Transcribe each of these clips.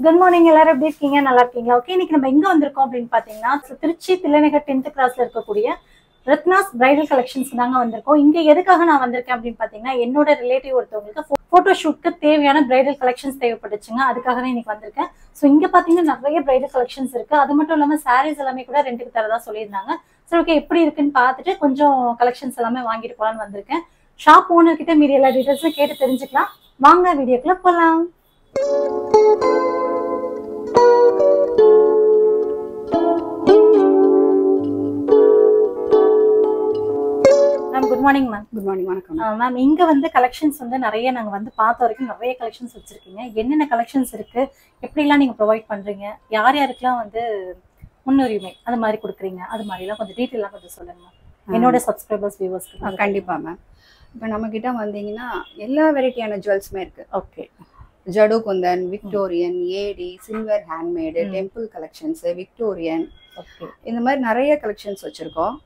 Good morning. எல்லாரும் எப்படி இருக்கீங்க? நல்லா இருக்கீங்களா? ஓகே, இன்னைக்கு நம்ம எங்க வந்திருக்கோம் அப்படின்னு பாத்தீங்கன்னா திருச்சி தில்லைநகர் 10th கிராஸ்ல இருக்கக்கூடிய ரத்னாஸ் பிரைடல் கலெக்ஷன்ஸ் தாங்க வந்திருக்கோம். இங்க எதுக்காக நான் வந்திருக்கேன் அப்படின்னு பாத்தீங்கன்னா என்னோட ரிலேட்டிவ் ஒருத்தவங்களுக்கு போட்டோ ஷூட்க்கு தேவையான பிரைடல் கலெக்ஷன்ஸ் தேவைப்பட்டுச்சுங்க. அதுக்காக தான் இன்னைக்கு வந்திருக்கேன். ஸோ இங்க பாத்தீங்கன்னா நிறைய பிரைடல் கலெக்ஷன்ஸ் இருக்கு. அது மட்டும் இல்லாம சாரீஸ் எல்லாமே கூட ரெண்டுக்கு தரதா சொல்லியிருந்தாங்க. சரி, ஓகே, எப்படி இருக்குன்னு பார்த்துட்டு கொஞ்சம் கலெக்ஷன்ஸ் எல்லாமே வாங்கிட்டு போலான்னு வந்திருக்கேன். ஷாப் ஓனர் கிட்ட மீதி எல்லா டீடைல்ஸும் கேட்டு தெரிஞ்சுக்கலாம். வாங்க வீடியோக்குள்ள போலாம். Good morning ma'am. Good morning. வணக்கம் மேம். இங்க வந்து கலெக்ஷன்ஸ் வந்து நிறைய நாங்க வந்து பார்த்த வரைக்கும் நிறைய கலெக்ஷன்ஸ் வச்சிருக்கீங்க. என்னென்ன கலெக்ஷன்ஸ் இருக்கு, எப்படிலாம் நீங்க ப்ரொவைட் பண்றீங்க, யார் யாருக்கெல்லாம் வந்து முன்னுரிமை அது மாதிரி கொடுக்குறீங்க, அது மாதிரிலாம் கொஞ்சம் டீட்டெயிலாக கொஞ்சம் சொல்லுங்க என்னோட சப்ஸ்கிரைபர்ஸ் வியூவர்ஸ்க்கு. கண்டிப்பா மேம். இப்போ நம்ம கிட்ட வந்தீங்கன்னா எல்லா வெரைட்டியான ஜுவல்ஸுமே இருக்கு. Okay. Jadau kundan, Victorian, AD, silver handmade, temple collections, Victorian, இந்த மாதிரி நிறைய கலெக்ஷன்ஸ் வச்சிருக்கோம்.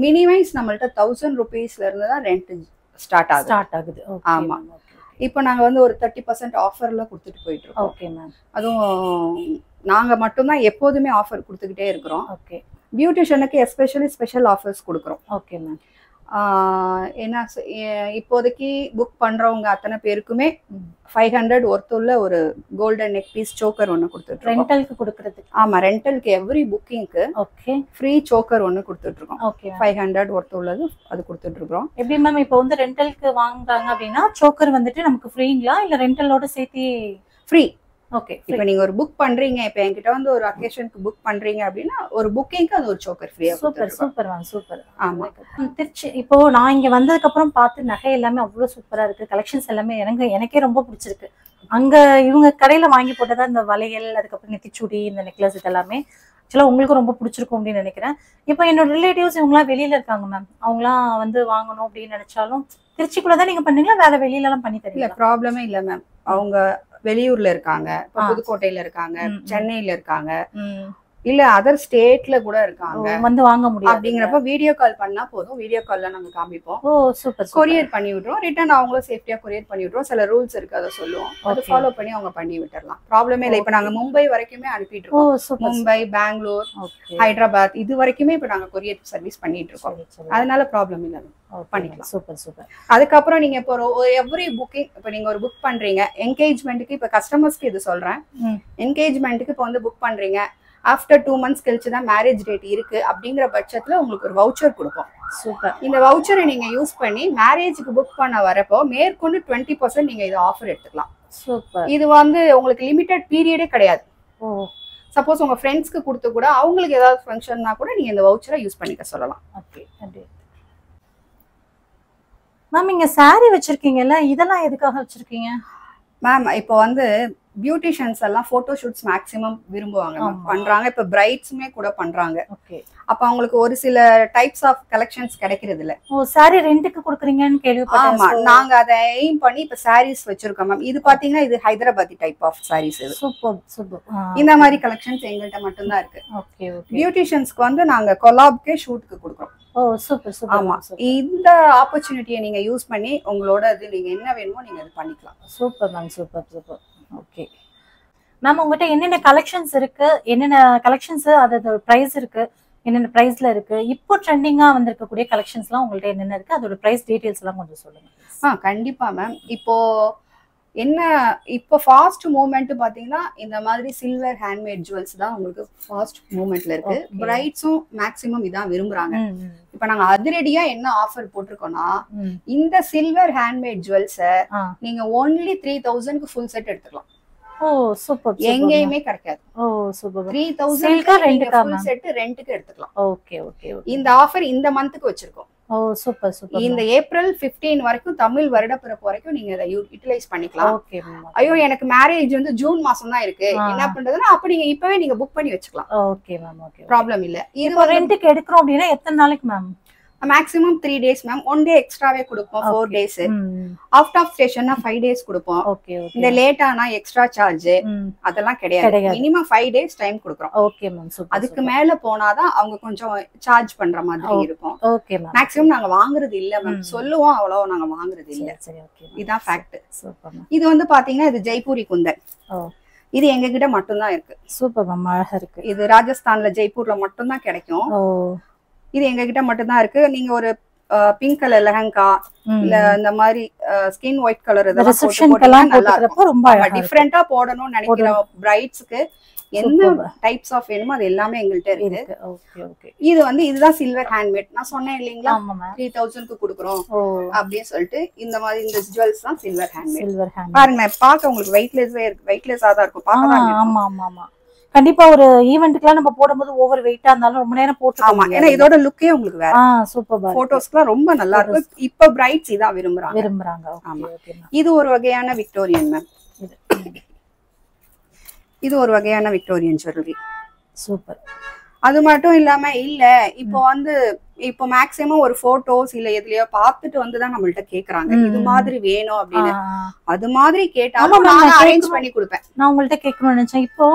மினிமைஸ் நம்மள்ட்ட 1000 rupeesல இருந்து தான் ரெண்ட் ஸ்டார்ட் ஆகுது. ஆமா. இப்போ நாங்க வந்து ஒரு 30% ஆஃபர்ல கொடுத்துட்டு போயிட்டு இருக்கோம். Okay ma'am. அதுவும் நாங்க மட்டும்தான் எப்போதுமே ஆஃபர் கொடுத்துக்கிட்டே இருக்கிறோம். ஓகே. பியூட்டிஷியனுக்கு எஸ்பெஷலி ஸ்பெஷல் ஆஃபர்ஸ் கொடுக்குறோம். Okay ma'am. ஏன்னா இப்போதைக்கு புக் பண்றவங்க அத்தனை பேருக்குமே 500 ஒர்த்துள்ள ஒரு கோல்டன் நெக் பீஸ் சோக்கர் ஒன்று கொடுத்துட்டு ரெண்டலுக்கு கொடுக்கறது. ஆமா, ரெண்டலுக்கு எவ்ரி புக்கிங்க்கு ஓகே ஃப்ரீ சோக்கர் ஒன்று கொடுத்துட்டு இருக்கோம். ஓகே. 500 ஒர்த்து உள்ளது அது கொடுத்துட்டு இருக்கோம். எப்படி மேம் இப்போ வந்து ரெண்டலுக்கு வாங்குறாங்க அப்படின்னா சோக்கர் வந்துட்டு நமக்கு ஃப்ரீங்களா இல்ல ரெண்டலோட சேர்த்து? ஃப்ரீ. ஓகே. இப்போ நீங்க ஒரு புக் பண்றீங்க, இப்போ என்கிட்ட வந்து ஒரு அக்கேஷனுக்கு புக் பண்றீங்க அப்படின்னா ஒரு புக்கிங்க்கு அது ஒரு சோக்கர் ஃப்ரீயா. Super super ma'am, super. ஆமா. திருச்சி இப்போ நான் இங்க வந்ததுக்கு அப்புறம் பார்த்து நகை எல்லாமே அவ்வளவு சூப்பரா இருக்கு. கலெக்ஷன்ஸ் எல்லாமே எனக்கே ரொம்ப பிடிச்சிருக்கு. அங்க இவங்க கடையில வாங்கி போட்டதா இந்த வளையல், அதுக்கப்புறம் நெத்திச்சுடி, இந்த நெக்லஸ் இதெல்லாமே ஆக்சுவலா உங்களுக்கு ரொம்ப பிடிச்சிருக்கும் அப்படின்னு நினைக்கிறேன். இப்போ என்னோட ரிலேட்டிவ்ஸ் இவங்கலாம் வெளியில இருக்காங்க மேம். அவங்களாம் வந்து வாங்கணும் அப்படின்னு நினைச்சாலும் திருச்சிக்குள்ளதான் நீங்க பண்ணீங்களா, வேற வெளியில எல்லாம் பண்ணி தரீங்களா? இல்ல, ப்ராப்ளமே இல்ல மேம். அவங்க வெளியூர்ல இருக்காங்க, புதுக்கோட்டையில இருக்காங்க, சென்னையில இருக்காங்க, இல்ல அதர் ஸ்டேட்ல கூட இருக்காங்க, வந்து வாங்க முடியும் அப்படிங்கிறப்ப வீடியோ கால் பண்ணா போதும். வீடியோ கால்ல நாங்க காமிப்போம். ஓ சூப்பர். கொரியர் பண்ணி விட்டுறோம். ரிட்டர்ன் அவங்களும் சேஃப்டியா கொரியர் பண்ணி விட்டுறோம். சில ரூல்ஸ் இருக்கு, அதை சொல்லுவோம். அது ஃபாலோ பண்ணி அவங்க பண்ணி விட்டுறலாம். ப்ராப்ளமே இல்லை. இப்ப நாங்க மும்பை வரைக்குமே அனுப்பிட்டு இருக்கோம். மும்பை, பெங்களூர், ஹைதராபாத் இது வரைக்குமே இப்ப நாங்க கொரியர் சர்வீஸ் பண்ணிட்டு இருக்கோம். அதனால ப்ராப்ளம் இல்லை, பண்ணிக்கலாம். Super super. அதுக்கப்புறம் நீங்க இப்போ எவ்ரி புக்கிங், இப்போ நீங்க ஒரு புக் பண்றீங்க என்கேஜ்மெண்ட்டுக்கு, இப்ப கஸ்டமர்ஸ்க்கு இது சொல்றேன், என்கேஜ்மெண்ட்டுக்கு இப்போ வந்து புக் பண்றீங்க, ஆஃப்டர் 2 months கழிச்சு தான் மேரேஜ் டேட் இருக்கு அப்படிங்கிற பட்சத்துல உங்களுக்கு ஒரு வவுச்சர் கொடுப்போம். சூப்பர். இந்த வவுச்சரை நீங்க யூஸ் பண்ணி மேரேஜுக்கு புக் பண்ண வரப்போ மேற்கொண்டு 20% நீங்க இது ஆஃபர் எடுத்துக்கலாம். சூப்பர். இது வந்து உங்களுக்கு லிமிடெட் பீரியடே கிடையாது. ஓ. சப்போஸ் உங்க ஃப்ரெண்ட்ஸ்க்கு கொடுத்து கூட அவங்களுக்கு ஏதாவது ஃபங்க்ஷன்னா கூட நீங்க இந்த வவுச்சரை யூஸ் பண்ணிக்க சொல்லலாம். ஓகே. மேம், இங்க சாரி வச்சிருக்கீங்கல்ல, இதெல்லாம் எதுக்காக வச்சிருக்கீங்க மேம்? இப்போ வந்து பியூட்டிஷியன்ஸ் எல்லாம் போட்டோ ஷூட்ஸ் மேக்ஸிமம் விரும்புவாங்க, பண்றாங்க. இப்ப பிரைட்ஸுமே கூட பண்றாங்க. ஓகே. அப்ப அவங்களுக்கு ஒரு சில டைப்ஸ் ஆஃப் கலெக்ஷன்ஸ் கிடைக்கிறது இல்ல. ஓ, சாரி ரெண்டுக்கு கொடுக்குறீங்கன்னு கேள்விப்பட்டேன். ஆமா, நாங்க அதை எய்ம் பண்ணி இப்ப சாரீஸ் வச்சிருக்கோம் மேம். இது பாத்தீங்கன்னா இது ஹைதராபாதி டைப் ஆஃப் சாரீஸ். இது சூப்பர் சூப்பர். இந்த மாதிரி கலெக்ஷன்ஸ் எங்கள்கிட்ட மட்டும்தான் இருக்கு. Okay okay. பியூட்டிஷியன்ஸ்க்கு வந்து நாங்க கொலாப்கே ஷூட்க்கு கொடுக்குறோம். ஓ சூப்பர் சூப்பர். ஆமா, இந்த ஆப்பர்ச்சுனிட்டியை நீங்க யூஸ் பண்ணி உங்களோட இது நீங்க என்ன வேணுமோ நீங்க அது பண்ணிக்கலாம். Super ma'am, super super. Okay ma'am, உங்ககிட்ட என்னென்ன கலெக்ஷன்ஸ் இருக்கு, என்னென்ன கலெக்ஷன்ஸ், அதோட பிரைஸ் இருக்கு, என்னென்ன பிரைஸ்ல இருக்கு, இப்போ ட்ரெண்டிங்கா வந்திருக்கக்கூடிய கலெக்ஷன்ஸ்லாம் உங்கள்ட்ட என்னென்ன இருக்கு, அதோட பிரைஸ் டீடைல்ஸ் எல்லாம் கொஞ்சம் சொல்லுங்க. கண்டிப்பா மேம். இப்போ என்ன, இப்போ ஃபாஸ்ட் மூவ்மெண்ட் பாத்தீங்கன்னா இந்த மாதிரி சில்வர் ஹேண்ட்மேட் ஜுவல்ஸ் தான் உங்களுக்கு ஃபாஸ்ட் மூவ்மெண்ட்ல இருக்கு. பிரைட்ஸும் மேக்ஸிமம் இதான் விரும்புறாங்க. இப்ப நாங்க அதிரடியா என்ன ஆஃபர் போட்டிருக்கோம்னா, இந்த சில்வர் ஹேண்ட்மேட் ஜுவல்ஸ நீங்க only 3000க்கு ஃபுல் செட் எடுத்துக்கலாம். ஓ சூப்பர். எங்கேயுமே கிடைக்காது. ஓ சூப்பர். 3000க்கு ஃபுல் செட் ரெண்டுக்கு எடுத்துக்கலாம். Okay okay. இந்த ஆஃபர் இந்த மந்த்க்கு வச்சிருக்கோம். ஓ சூப்பர் சூப்பர். இந்த ஏப்ரல் 15 வரைக்கும், தமிழ் வருடப்பிறப்பு வரைக்கும் நீங்க இதை யூட்டிலைஸ் பண்ணிக்கலாம். ஓகே. ஐயோ எனக்கு மேரேஜ் வந்து ஜூன் மாசம் தான் இருக்கு, என்ன பண்றதுன்னா அப்ப நீங்க இப்பவே நீங்க புக் பண்ணி வச்சுக்கலாம். Okay ma'am. ஓகே, ப்ராப்ளம் இல்ல. இது ரெண்டுக்கு எடுக்கிறோம் அப்படின்னா எத்தனை நாளைக்கு ma'am? Maximum 3 days ma'am. 1 day எக்ஸ்ட்ராவே கொடுப்போம். 4 days. அவுட் ஆஃப் ஸ்டேஷன்னா 5 days கொடுப்போம். இந்த லேட் ஆனா எக்ஸ்ட்ரா சார்ஜ் அதெல்லாம் கிடையாது. மினிமம் 5 days டைம் கொடுக்குறோம். Okay ma'am. அதுக்கு மேல போனாதான் அவங்க கொஞ்சம் சார்ஜ் பண்ற மாதிரி இருக்கும். Okay ma'am. மேக்ஸிமம் நாங்க வாங்குறது இல்ல மேம், சொல்லுவோம், அவ்வளவு நாங்க வாங்குறது இல்ல. சரி ஓகே. இதான் ஃபேக்ட். சூப்பர். இது வந்து பாத்தீங்கன்னா இது ஜெய்ப்பூரி குந்தன். இது எங்க கிட்ட மட்டும் தான் இருக்கு. சூப்பர் மேம், அழகா இருக்கு. இது ராஜஸ்தான்ல ஜெய்ப்பூர்ல மட்டும் தான் கிடைக்கும். இது எங்க கிட்ட மட்டும் தான் இருக்கு. நீங்க ஒரு பிங்க் கலர் லெஹங்கா இல்ல இந்த மாதிரி ஸ்கின் ஒயிட் கலர் இதெல்லாம் நல்லா இருக்கும். ரொம்ப டிஃபரெண்டா போடணும்னு நினைக்கிற பிரைட்ஸ்க்கு என்ன டைப்ஸ் ஆஃப் வேணுமோ அது எல்லாமே எங்கள்கிட்ட இருக்கு. இது வந்து இதுதான் சில்வர் ஹேண்ட்மேட். நான் சொன்னேன் இல்லீங்களா 3000க்கு கொடுக்குறோம் அப்படின்னு சொல்லிட்டு. இந்த மாதிரி இந்த ஜுவல்ஸ் தான் சில்வர் ஹேண்ட்மேட். பாருங்க பாக்க உங்களுக்கு வெயிட்லெஸ்ஸா தான் இருக்கும். ஆமா ஆமா ஆமா, கண்டிப்பா ஒரு ஈவென்ட்க்குலாம் நம்ம போடும்போது ஓவர் வெயிட்டா இருந்தாலும் ரொம்ப நேரம் போட்டு. ஆமா, ஏன்னா இதோட லுக்கே உங்களுக்கு வேற. சூப்பர், போட்டோஸ்க்குலாம் ரொம்ப நல்லா இருக்கும். இப்ப பிரைட்ஸ் இதான் விரும்புறாங்க. ஆமா, இது ஒரு வகையான விக்டோரியன் மேம். இது ஒரு வகையான விக்டோரியன் ஜுவல்லரி. சூப்பர். அது மட்டும் இல்லாம இல்ல இப்போ வந்து இப்போ மேக்ஸிமம் ஒரு போட்டோஸ் இல்ல எதுலயோ பார்த்துட்டு வந்துதான் நம்மள்ட்ட கேக்குறாங்க இது மாதிரி வேணும் அப்படின்னு. அது மாதிரி கேட்டாலும் நான் அரேஞ்ச் பண்ணி கொடுப்பேன். நான் உங்கள்ட்ட கேட்கணும்னு நினைச்சேன். இப்போ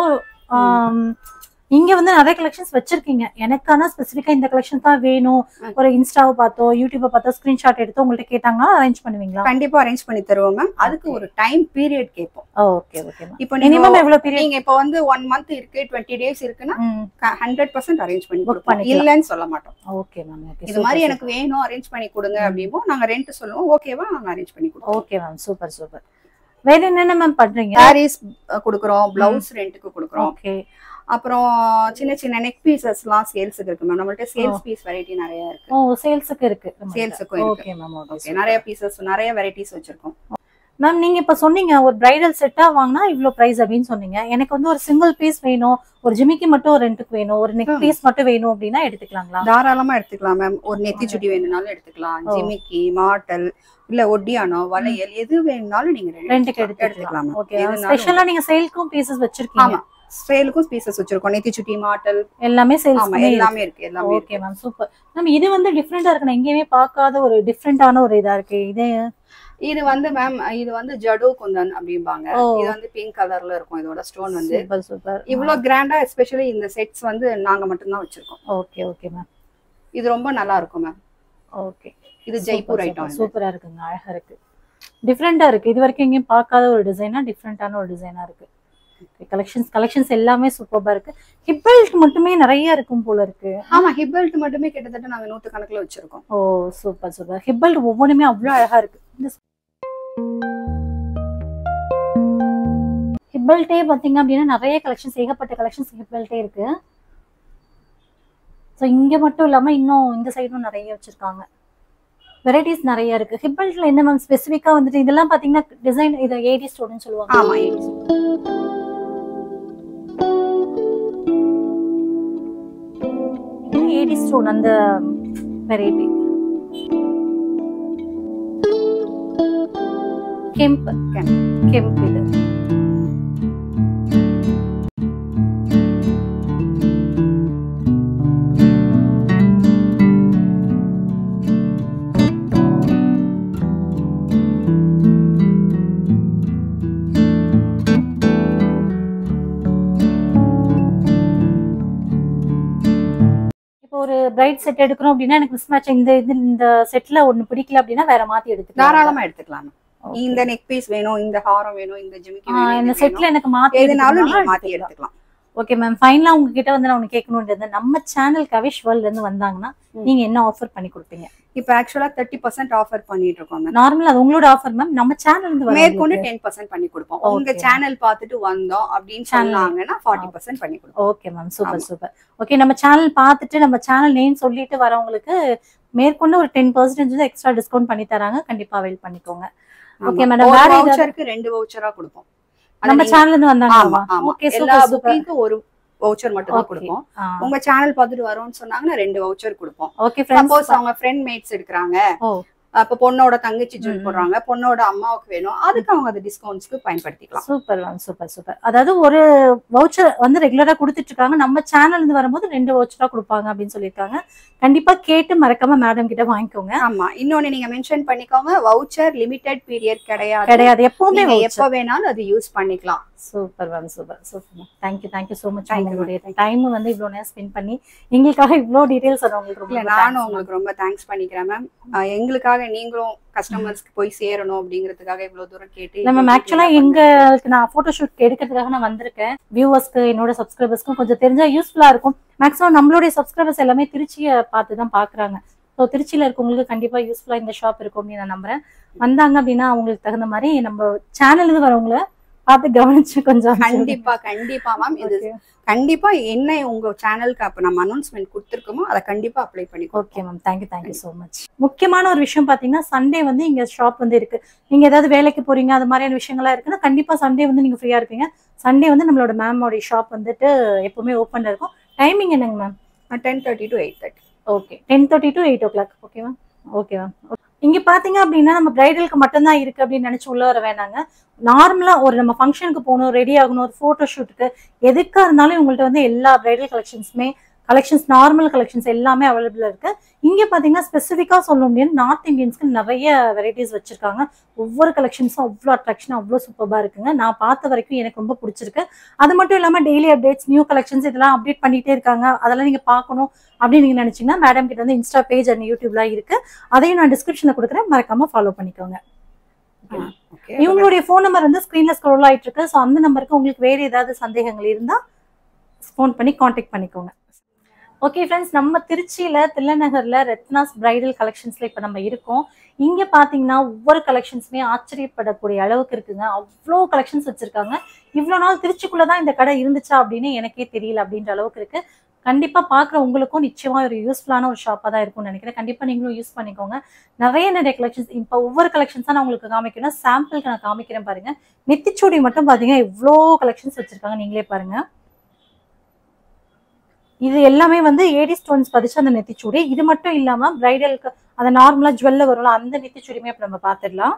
இங்க வந்து நிறைய கலெக்ஷன்ஸ் வச்சிருக்கீங்க. எனக்கான ஸ்பெசிஃபிக்கா இந்த கலெக்ஷன் தான் வேணும், ஒரு இன்ஸ்டாவை பார்த்தோ யூடியூபை பார்த்தோ ஸ்கிரீன்ஷாட் எடுத்து உங்கள்ட்ட கேட்டாங்கன்னா அரேஞ்ச் பண்ணுவீங்களா? கண்டிப்பா அரேஞ்ச் பண்ணி தருவோம் மேம். அதுக்கு ஒரு டைம் பீரியட் கேட்போம். Okay okay. இப்போ மினிமம் எவ்வளவு பீரியட்? நீங்க இப்போ வந்து 1 மந்த் இருக்கு, 20 டேஸ் இருக்குன்னா 100% அரேஞ்ச் பண்ணி கொடுப்போம். இல்லன்னு சொல்ல மாட்டோம். Okay ma'am, okay. இது மாதிரி எனக்கு வேணும் அரேஞ்ச் பண்ணி கொடுங்க அப்படிமோ நாங்க ரெண்ட் சொல்லுவோம். ஓகேவா, நாங்க அரேஞ்ச் பண்ணி கொடுப்போம். Okay ma'am, super super. வேற என்னென்ன மேம் பண்றீங்க? சாரீஸ் கொடுக்குறோம், பிளவுஸ் ரெண்ட்டுக்கு கொடுக்குறோம். ஓகே. அப்புறம் சின்ன சின்ன நெக் பீசஸ்லாம் சேல்ஸுக்கு இருக்கு மேம். நம்மள்ட்ட சேல்ஸ் பீஸ் வெரைட்டி நிறைய இருக்கு. சேல்ஸுக்கு இருக்கு. சேல்ஸுக்கும் இருக்கு. Okay ma'am, okay. நிறைய பீசஸ் நிறைய வெரைட்டிஸ் வச்சிருக்கோம் மேம். நீங்க இப்ப சொன்னீங்க ஒரு பிரைடல் செட்டா வாங்கினா இவ்ளோ பிரைஸ் அப்படின்னு சொன்னீங்க. எனக்கு வந்து ஒரு சிங்கிள் பீஸ் வேணும், ஒரு ஜிமிக்கி மட்டும் ரெண்டுக்கு வேணும், ஒரு நெக் பீஸ் மட்டும் வேணும் அப்படின்னா எடுத்துக்கலாங்களா? தாராளமா எடுத்துக்கலாம் மேம். ஒரு நெத்தி சுட்டி வேணும்னாலும் எடுத்துக்கலாம். ஜிமிக்கி, மாட்டல் இல்ல ஒட்டியானோ வளையல் எது வேணும்னாலும் நீங்க ரெண்டுக்கு எடுத்துக்கலாம். ஓகே. ஸ்பெஷலா நீங்க சேல்க்கும் பீசஸ் வச்சிருக்கீங்க? சேலுக்கும் பீசஸ் வச்சிருக்கோம். நெத்தி சுட்டி, மாட்டல் எல்லாமே சேல்ஸ் எல்லாமே இருக்கு. எல்லாமே ஓகே மேம், சூப்பர் மேம். இது வந்து டிஃபரெண்டா இருக்கு, நான் எங்கேயுமே பார்க்காத ஒரு டிஃபரெண்டான ஒரு இதா இருக்கு. இது வந்து மேம் இது வந்து ஜடோ குந்தன் அப்படிம்பாங்க. இது வந்து பிங்க் கலர்ல இருக்கும். இதோட ஸ்டோன் வந்து சூப்பர் சூப்பர். இவ்வளவு கிராண்டா எஸ்பெஷலி இந்த செட்ஸ் வந்து நாங்க மட்டும் தான் வச்சிருக்கோம். Okay okay ma'am. இது ரொம்ப நல்லா இருக்கும் மேம். ஓகே. இது ஜெய்ப்பூர் ஐட்டம். சூப்பரா இருக்குங்க, அழகா இருக்கு, டிஃபரெண்டா இருக்கு. இது வரைக்கும் எங்கேயும் பார்க்காத ஒரு டிசைனா, டிஃபரெண்டான ஒரு டிசைனா இருக்கு. கலெக்ஷன்ஸ் எல்லாமே சூப்பரா இருக்கு. ஹிப் பெல்ட் மட்டுமே நிறைய இருக்கும் போல இருக்கு. ஆமா, ஹிப் பெல்ட் மட்டுமே கிட்டத்தட்ட நாங்க 100 கணக்குல வச்சிருக்கோம். ஓ சூப்பர் சூப்பர். ஹிப் பெல்ட் ஒவ்வொன்றுமே அவ்வளவு அழகா இருக்கு. ஹிப் பெல்ட்டே பாத்தீங்க அப்படின்னா நிறைய கலெக்ஷன்ஸ், ஏகப்பட்ட கலெக்ஷன்ஸ் ஹிப் பெல்ட்டே இருக்கு. ஸோ இங்க மட்டும் இல்லாம இன்னும் இந்த சைடும் நிறைய வச்சிருக்காங்க. வெரைட்டிஸ் நிறைய இருக்கு. ஹிப் பெல்ட்ல என்ன மேம் ஸ்பெசிஃபிக்கா வந்துட்டு இதெல்லாம் பாத்தீங்கன்னா டிசைன் இது ஏடி ஸ்டோன்னு சொல்லுவாங்க. ஆமா, ஏடி ஏடி ஸ்டோன் அந்த வெரைட்டி. கெம்ப் கெம்ப் இது. ஒரு பிரைட் செட் எடுக்கணும் அப்படின்னா எனக்கு மிஸ் மேட்ச் இந்த செட்ல ஒன்னு பிடிக்கல அப்படின்னா வேற மாத்தி எடுத்துக்கலாம். தாராளமா எடுத்துக்கலாம். இந்த நெக் பீஸ் வேணும், இந்த ஹாரம் வேணும், இந்த ஜிமிக்கி வேணும், இந்த செட்ல எனக்கு மாத்தி எதுனாலும் நீங்க மாத்தி எடுத்துக்கலாம். Okay ma'am. ஃபைனலா உங்ககிட்ட வந்து நான் ஒன்னு கேட்கணும்ன்றது, நம்ம சேனல் கவிஷ் வேர்ல்ட்ல இருந்து வந்தாங்கன்னா நீங்க என்ன ஆஃபர் பண்ணி கொடுப்பீங்க? இப்போ ஆக்சுவலா 30% ஆஃபர் பண்ணிட்டு இருக்கோம் மேம். நார்மலா அது உங்களோட ஆஃபர் மேம். நம்ம சேனல்ல இருந்து மேற்கொண்டு 10% பண்ணி கொடுப்போம். உங்க சேனல் பார்த்துட்டு வந்தோம் அப்படின்னு சொன்னாங்கன்னா 40% பண்ணி கொடுப்போம். Okay ma'am, super super. Okay, நம்ம சேனல் பார்த்துட்டு நம்ம சேனல் நேம் சொல்லிட்டு வரவங்களுக்கு மேற்கொண்டு ஒரு 10% எக்ஸ்ட்ரா டிஸ்கவுண்ட் பண்ணி தராங்க. கண்டிப்பா அவைல் பண்ணிக்கோங்க. Okay madam. வேற வவுச்சருக்கு 2 வவுச்சரா கொடுப்போம். நம்ம சேனல்ல இருந்து வந்தாங்க. ஓகே, எல்லா புக்கிங்க்கு ஒரு வவுச்சர் மட்டும் தான் கொடுப்போம். உங்க சேனல் பார்த்துட்டு வரோம்னு சொன்னாங்கன்னா 2 வவுச்சர் கொடுப்போம். ஓகே ஃப்ரெண்ட்ஸ், சப்போஸ் அவங்க ஃப்ரெண்ட் மேட்ஸ் எடுக்கறாங்க, அப்ப பொண்ணோட தங்கச்சி ஜுவல் போடுறாங்க, பொண்ணோட அம்மாவுக்கு வேணும், அதுக்கு அவங்க அந்த டிஸ்கவுண்ட்ஸ்க்கு பயன்படுத்திக்கலாம். Super ma'am, super super. அதாவது ஒரு வவுச்சர் வந்து ரெகுலரா கொடுத்துட்டு இருக்காங்க, நம்ம சேனல்ல இருந்து வரும்போது 2 வவுச்சரா கொடுப்பாங்க அப்படின்னு சொல்லியிருக்காங்க. கண்டிப்பா கேட்டு மறக்காம மேடம் கிட்ட வாங்கிக்கோங்க. ஆமா, இன்னொன்னு நீங்க மென்ஷன் பண்ணிக்கோங்க, வவுச்சர் லிமிடெட் பீரியட் கிடையாது, எப்பவுமே எப்ப வேணாலும் அது யூஸ் பண்ணிக்கலாம். Super ma'am, super super ma'am. Thank you so much. உங்களுடைய டைம் வந்து இவ்வளவு நேரம் ஸ்பெண்ட் பண்ணி எங்களுக்காக இவ்வளவு டீடைல்ஸ் உங்களுக்கு ரொம்ப நானும் உங்களுக்கு ரொம்ப தேங்க்ஸ் பண்ணிக்கிறேன் மேம். எங்களுக்காக நீங்களும் கஸ்டமர்ஸ்க்கு போய் சேரணும் அப்படிங்கிறதுக்காக இவ்வளவு தூரம் கேட்டு நம்ம ஆக்சுவலா எங்களுக்கு நான் போட்டோ ஷூட் எடுக்கிறதுக்காக நான் வந்திருக்கேன். வியூவர்ஸ்க்கு என்னோட சப்ஸ்கிரைபர்ஸ்க்கும் கொஞ்சம் தெரிஞ்சா யூஸ்ஃபுல்லா இருக்கும். மேக்ஸிமம் நம்மளுடைய சப்ஸ்கிரைபர்ஸ் எல்லாமே திருச்சியை பார்த்து தான் பாக்குறாங்க. ஸோ திருச்சியில இருக்கவங்களுக்கு கண்டிப்பா யூஸ்ஃபுல்லா இந்த ஷாப் இருக்கும் அப்படின்னு நான் நம்புறேன். வந்தாங்க அப்படின்னா அவங்களுக்கு தகுந்த மாதிரி நம்ம சேனலுக்கு வரவங்கள பார்த்து கவனிச்சு கொஞ்சம். கண்டிப்பா மேம். இது கண்டிப்பா என்ன உங்க சேனலுக்கு அப்ப நம்ம அனௌன்ஸ்மெண்ட் கொடுத்துருக்கோமோ அதை கண்டிப்பா அப்ளை பண்ணி. Okay ma'am, thank you so much. முக்கியமான ஒரு விஷயம் பாத்தீங்கன்னா சண்டே வந்து இங்க ஷாப் வந்து இருக்கு. நீங்க ஏதாவது வேலைக்கு போறீங்க அது மாதிரியான விஷயங்கள்லாம் இருக்குன்னா கண்டிப்பா சண்டே வந்து நீங்க ஃப்ரீயா இருப்பீங்க. சண்டே வந்து நம்மளோட மேமோட ஷாப் வந்துட்டு எப்பவுமே ஓப்பன்ல இருக்கும். டைமிங் என்னங்க ma'am? 10:30 to 8:30. Okay, 10:30 to 8 o'clock. Okay ma'am. Okay ma'am. இங்க பாத்தீங்க அப்படின்னா நம்ம பிரைடலுக்கு மட்டும்தான் இருக்கு அப்படின்னு நினைச்சு உள்ள வர வேணாங்க. நார்மலா ஒரு நம்ம ஃபங்க்ஷனுக்கு போகணும், ரெடி ஆகணும், ஒரு போட்டோ ஷூட்டுக்கு எதுக்கா இருந்தாலும் உங்கள்ட்ட வந்து எல்லா பிரைடல் கலெக்ஷன்ஸ் நார்மல் கலெக்ஷன்ஸ் எல்லாமே அவைலபிளா இருக்கு. இங்க பாத்தீங்கன்னா ஸ்பெசிஃபிக்கா சொல்ல முடியாது, நார்த் இந்தியன்ஸ்க்கு நிறைய வெரைட்டிஸ் வச்சிருக்காங்க. ஒவ்வொரு கலெக்ஷன்ஸும் அவ்வளோ அட்ராக்ஷன், அவ்வளோ சூப்பரா இருக்குங்க. நான் பார்த்த வரைக்கும் எனக்கு ரொம்ப பிடிச்சிருக்கு. அது மட்டும் இல்லாம டெய்லி அப்டேட்ஸ், நியூ கலெக்ஷன்ஸ் இதெல்லாம் அப்டேட் பண்ணிட்டே இருக்காங்க. அதெல்லாம் நீங்க பார்க்கணும் அப்படின்னு நீங்க நினைச்சீங்கன்னா மேடம் கிட்ட வந்து இன்ஸ்டா பேஜ் அண்ட் யூடியூப்லாம் இருக்கு. அதையும் நான் டிஸ்கிரிப்ஷன்ல கொடுக்குறேன், மறக்காம ஃபாலோ பண்ணிக்கோங்க. இவங்களுடைய போன் நம்பர் வந்து ஸ்கிரீன்ல ஸ்க்ரோல் ஆயிட்டு இருக்கு. ஸோ அந்த நம்பருக்கு உங்களுக்கு வேற ஏதாவது சந்தேகங்கள் இருந்தா ஃபோன் பண்ணி கான்டாக்ட் பண்ணிக்கோங்க. ஓகே ஃப்ரெண்ட்ஸ், நம்ம திருச்சியில தில்லைநகர்ல ரத்னாஸ் பிரைடல் கலெக்ஷன்ஸ்ல இப்ப நம்ம இருக்கோம். இங்க பாத்தீங்கன்னா ஒவ்வொரு கலெக்ஷன்ஸுமே ஆச்சரியப்படக்கூடிய அளவுக்கு இருக்குங்க. அவ்வளோ கலெக்ஷன்ஸ் வச்சிருக்காங்க. இவ்வளவு நாள் திருச்சிக்குள்ளதான் இந்த கடை இருந்துச்சா அப்படின்னு எனக்கே தெரியல அப்படின்ற அளவுக்கு இருக்கு. கண்டிப்பா பாக்குற உங்களுக்கும் நிச்சயமா ஒரு யூஸ்ஃபுல்லான ஒரு ஷாப்பா தான் இருக்கும்னு நினைக்கிறேன். கண்டிப்பா நீங்களும் யூஸ் பண்ணிக்கோங்க. நிறைய கலெக்ஷன்ஸ் இப்ப ஒவ்வொரு கலெக்ஷன்ஸா நான் உங்களுக்கு காமிக்கணும். சாம்பிளுக்கு நான் காமிக்கிறேன் பாருங்க. நெத்திச்சூடி மட்டும் பாத்தீங்கன்னா இவ்வளோ கலெக்ஷன்ஸ் வச்சிருக்காங்க, நீங்களே பாருங்க. இது எல்லாமே வந்து ஏடி ஸ்டோன்ஸ் பதிச்சு அந்த நெத்திச்சூடி. இது மட்டும் இல்லாம பிரைடலுக்கு அந்த நார்மலா ஜுவல்ல வரும்ல அந்த நெத்திச்சூடியுமே இப்ப நம்ம பாத்துடலாம்.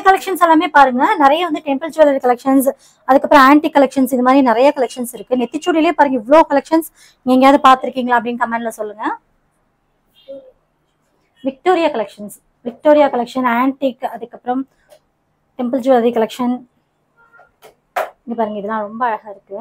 கலெக்ஷன்ஸ் எல்லாமே பாருங்க, நிறைய வந்து டெம்பிள் ஜுவல்லரி கலெக்ஷன்ஸ், அதுக்கப்புறம் ஆன்டிக் கலெக்ஷன்ஸ், இது மாதிரி நிறைய கலெக்ஷன்ஸ் இருக்கு. நெத்திச்சூடியிலே பாருங்க இவ்வளோ கலெக்ஷன்ஸ். நீங்க எங்கேயாவது பாத்திருக்கீங்களா அப்படின்னு கமெண்ட்ல சொல்லுங்க. விக்டோரியா கலெக்ஷன், ஆன்டிக், அதுக்கப்புறம் டெம்பிள் ஜுவல்லரி கலெக்ஷன். இங்க பாருங்க, இதெல்லாம் ரொம்ப அழகா இருக்கு.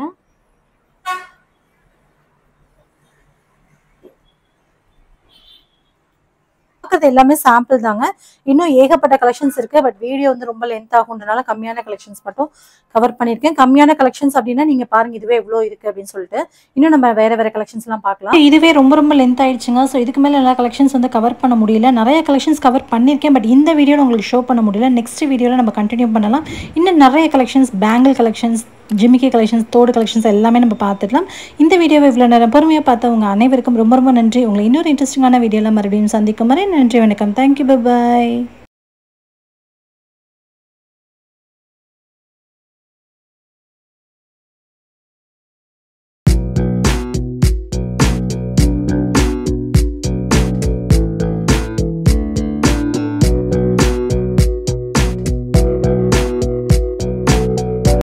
எல்லாமே சாம்பிள் தாங்க. இன்னும் ஏகப்பட்ட கலெக்ஷன்ஸ் இருக்கு. பட் வீடியோ வந்து ரொம்ப லென்த் ஆகும்ன்றனால கம்மியான கலெக்ஷன்ஸ் மட்டும் கவர் பண்ணிருக்கேன். கம்மியான கலெக்ஷன்ஸ் அப்படின்னா நீங்க பாருங்க இதுவே எவ்வளவு இருக்கு அப்படின்னு சொல்லிட்டு. இன்னும் நம்ம வேற கலெக்ஷன்ஸ் எல்லாம் பார்க்கலாம். இதுவே ரொம்ப லென்த் ஆயிடுச்சுங்க. ஸோ இதுக்கு மேல எல்லா கலெக்ஷன்ஸ் வந்து கவர் பண்ண முடியல. நிறைய கலெக்ஷன்ஸ் கவர் பண்ணிருக்கேன். பட் இந்த வீடியோல உங்களுக்கு ஷோ பண்ண முடியல. நெக்ஸ்ட் வீடியோல நம்ம கண்டினியூ பண்ணலாம். இன்னும் நிறைய கலெக்ஷன்ஸ், பேங்கிள் கலெக்ஷன்ஸ், ஜிமிக்கி கலெக்ஷன்ஸ், தோடு கலெக்ஷன்ஸ் எல்லாமே நம்ம பார்த்துக்கலாம். இந்த வீடியோவை இவ்வளோ நேரம் பொறுமையாக பார்த்தவங்க அனைவருக்கும் ரொம்ப நன்றி. உங்களை இன்னொரு இன்ட்ரெஸ்டிங்கான வீடியோவில் மறுபடியும் சந்திக்கும் வரை நன்றி, வணக்கம். Thank you, bye bye.